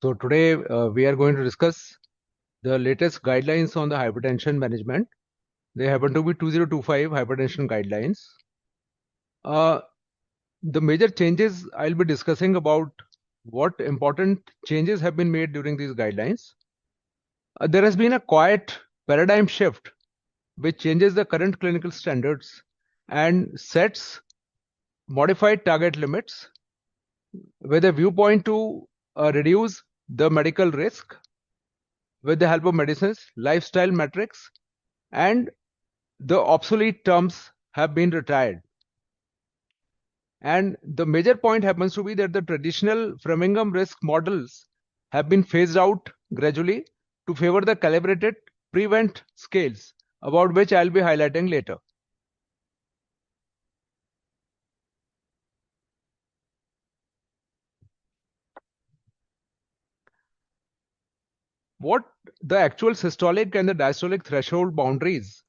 So today we are going to discuss the latest guidelines on the hypertension management. They happen to be 2025 hypertension guidelines. The major changes I'll be discussing about what important changes have been made during these guidelines. There has been a quiet paradigm shift which changes the current clinical standards and sets modified target limits with a viewpoint to reduce the medical risk with the help of medicines, lifestyle metrics, and the obsolete terms have been retired. And the major point happens to be that the traditional Framingham risk models have been phased out gradually to favor the calibrated prevent scales, about which I'll be highlighting later. What the actual systolic and the diastolic threshold boundaries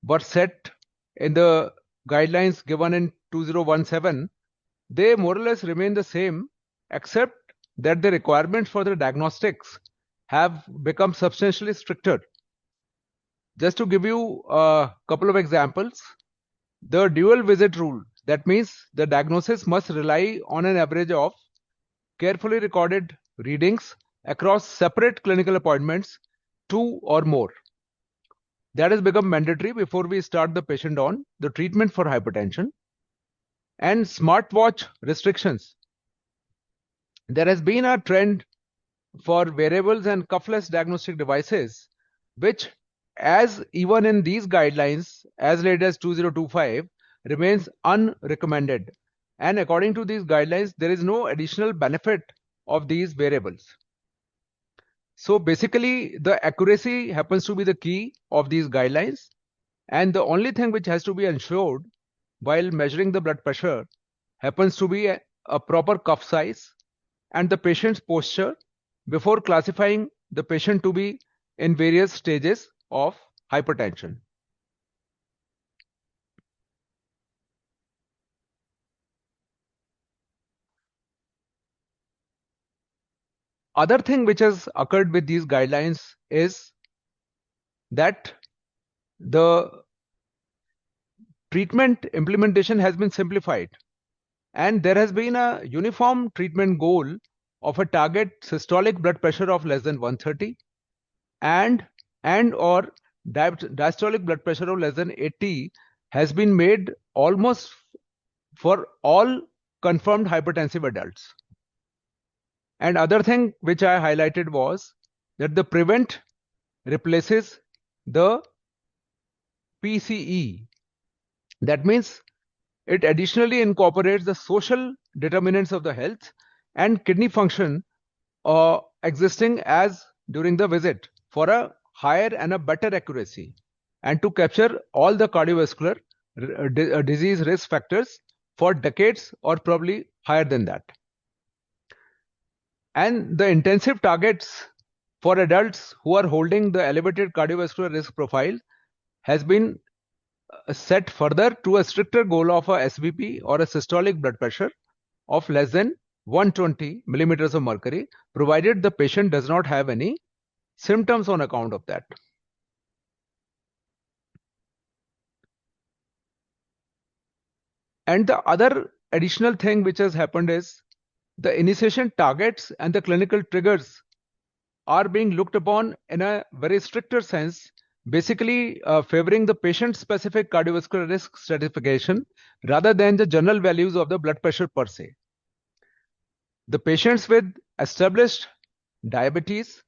were set in the guidelines given in 2017, they more or less remain the same, except that the requirements for the diagnostics have become substantially stricter. Just to give you a couple of examples, the dual visit rule, that means the diagnosis must rely on an average of carefully recorded readings across separate clinical appointments, 2 or more. That has become mandatory before we start the patient on the treatment for hypertension. And smartwatch restrictions. There has been a trend for wearables and cuffless diagnostic devices, which, as even in these guidelines as late as 2025, remains unrecommended. And according to these guidelines, there is no additional benefit of these wearables. So basically, the accuracy happens to be the key of these guidelines. And the only thing which has to be ensured while measuring the blood pressure happens to be a proper cuff size and the patient's posture before classifying the patient to be in various stages of hypertension. Other thing which has occurred with these guidelines is that the treatment implementation has been simplified and there has been a uniform treatment goal of a target systolic blood pressure of less than 130 and or diastolic blood pressure of less than 80 has been made almost for all confirmed hypertensive adults. And other thing which I highlighted was that the prevent replaces the PCE. That means it additionally incorporates the social determinants of the health and kidney function existing as during the visit for a higher and a better accuracy and to capture all the cardiovascular disease risk factors for decades or probably higher than that. And the intensive targets for adults who are holding the elevated cardiovascular risk profile has been set further to a stricter goal of a SBP or a systolic blood pressure of less than 120 millimeters of mercury, provided the patient does not have any symptoms on account of that. And the other additional thing which has happened is the initiation targets and the clinical triggers are being looked upon in a very stricter sense, basically favoring the patient-specific cardiovascular risk stratification rather than the general values of the blood pressure per se. The patients with established diabetes,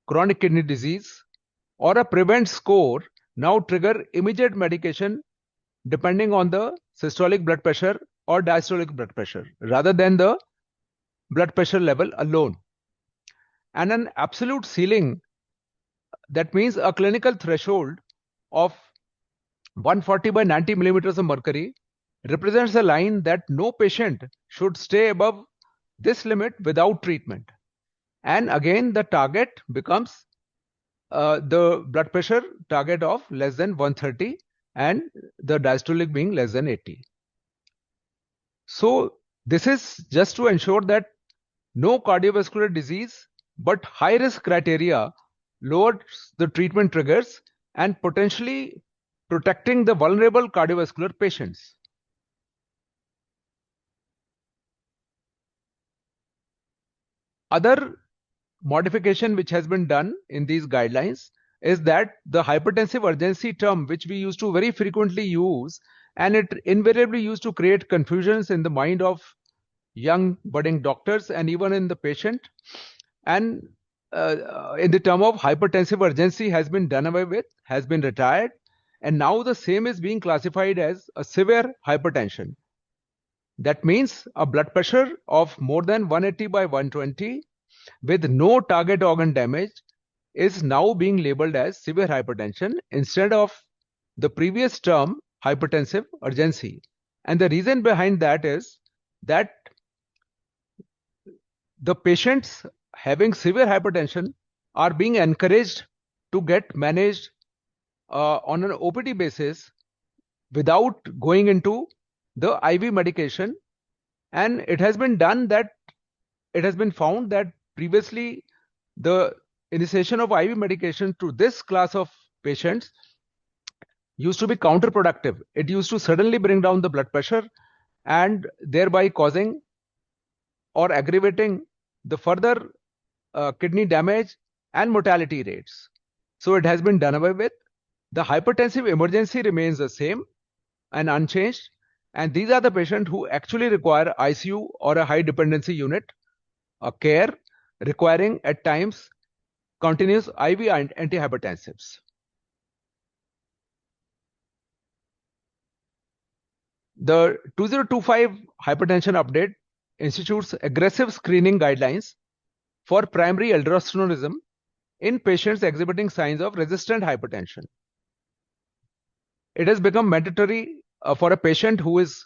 chronic kidney disease, or a prevent score now trigger immediate medication depending on the systolic blood pressure or diastolic blood pressure rather than the blood pressure level alone. And an absolute ceiling, that means a clinical threshold of 140 by 90 millimeters of mercury, represents a line that no patient should stay above this limit without treatment. And again, the target becomes the blood pressure target of less than 130 and the diastolic being less than 80. So this is just to ensure that no cardiovascular disease but high risk criteria lowers the treatment triggers and potentially protecting the vulnerable cardiovascular patients. Other modification which has been done in these guidelines is that the hypertensive urgency term, which we used to very frequently use, and it invariably used to create confusions in the mind of young budding doctors and even in the patient, and in the term of hypertensive urgency has been done away with, has been retired, and now the same is being classified as a severe hypertension. That means a blood pressure of more than 180 by 120 with no target organ damage is now being labeled as severe hypertension instead of the previous term hypertensive urgency. And the reason behind that is that the patients having severe hypertension are being encouraged to get managed on an OPD basis without going into the IV medication. And it has been found that previously the initiation of IV medication to this class of patients used to be counterproductive. It used to suddenly bring down the blood pressure and thereby causing or aggravating the further kidney damage and mortality rates. So it has been done away with. The hypertensive emergency remains the same and unchanged. And these are the patients who actually require ICU or a high dependency unit, a care requiring at times continuous IV antihypertensives. The 2025 hypertension update institutes aggressive screening guidelines for primary aldosteronism in patients exhibiting signs of resistant hypertension. It has become mandatory for a patient who is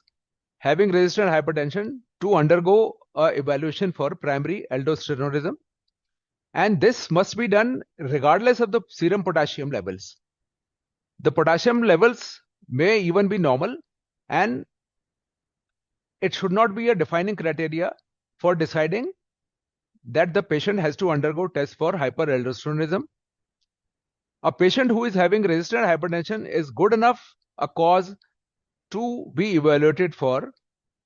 having resistant hypertension to undergo evaluation for primary aldosteronism, and this must be done regardless of the serum potassium levels. The potassium levels may even be normal, and it should not be a defining criteria for deciding that the patient has to undergo tests for hyperaldosteronism. A patient who is having resistant hypertension is good enough a cause to be evaluated for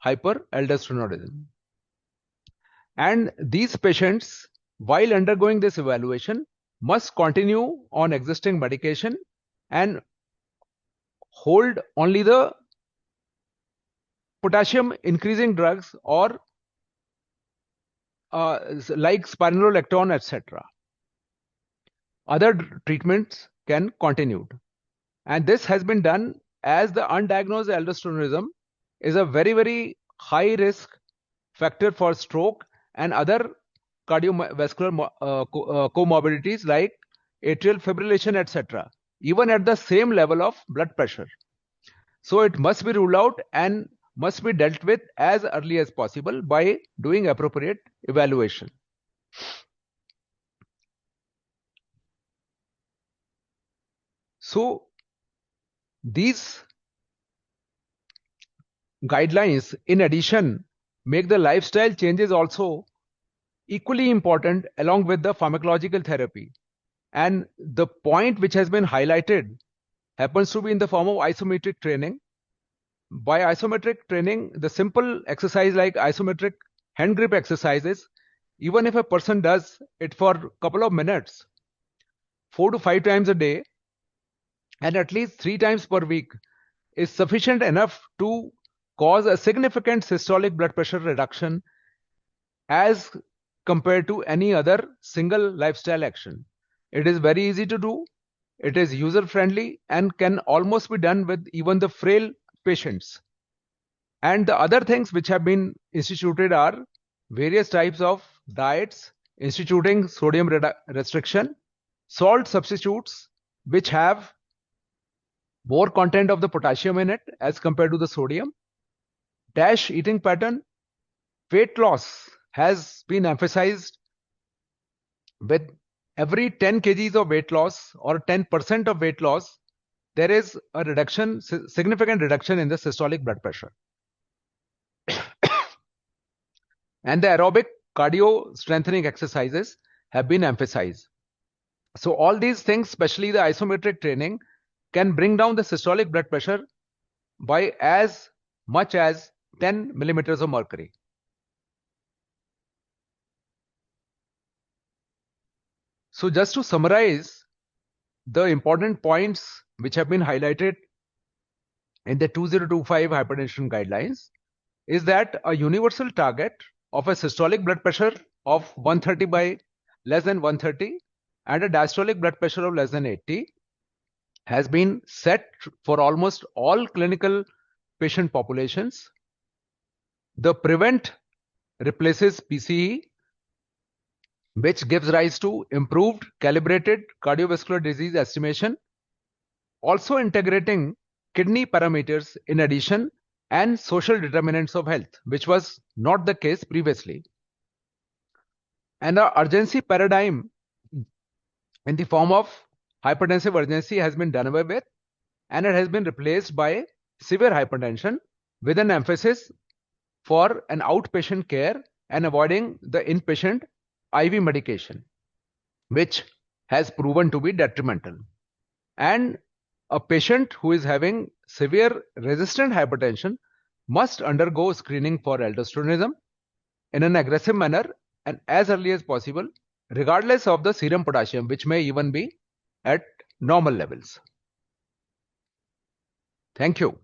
hyperaldosteronism. And these patients, while undergoing this evaluation, must continue on existing medication and hold only the potassium increasing drugs or like spironolactone, etc. Other treatments can continue. And this has been done as the undiagnosed aldosteronism is a very, very high risk factor for stroke and other cardiovascular comorbidities like atrial fibrillation, etc., even at the same level of blood pressure. So it must be ruled out and must be dealt with as early as possible by doing appropriate evaluation. So these guidelines, in addition, make the lifestyle changes also equally important along with the pharmacological therapy. And the point which has been highlighted happens to be in the form of isometric training. By isometric training, the simple exercise like isometric hand grip exercises, even if a person does it for a couple of minutes, 4 to 5 times a day, and at least 3 times per week, is sufficient enough to cause a significant systolic blood pressure reduction as compared to any other single lifestyle action. It is very easy to do, it is user friendly, and can almost be done with even the frail patients. And the other things which have been instituted are various types of diets, instituting sodium restriction, salt substitutes which have more content of the potassium in it as compared to the sodium, DASH eating pattern, weight loss has been emphasized with every 10 kgs of weight loss or 10% of weight loss, there is a reduction, significant reduction in the systolic blood pressure. And the aerobic cardio strengthening exercises have been emphasized. So all these things, especially the isometric training, can bring down the systolic blood pressure by as much as 10 millimeters of mercury. So just to summarize the important points which have been highlighted in the 2025 hypertension guidelines is that a universal target of a systolic blood pressure of 130 by less than 130 and a diastolic blood pressure of less than 80 has been set for almost all clinical patient populations. The PREVENT replaces PCE, which gives rise to improved calibrated cardiovascular disease estimation, also integrating kidney parameters in addition and social determinants of health, which was not the case previously. And the urgency paradigm in the form of hypertensive urgency has been done away with, and it has been replaced by severe hypertension with an emphasis for an outpatient care and avoiding the inpatient IV medication, which has proven to be detrimental. And a patient who is having severe resistant hypertension must undergo screening for aldosteronism in an aggressive manner and as early as possible, regardless of the serum potassium, which may even be at normal levels. Thank you.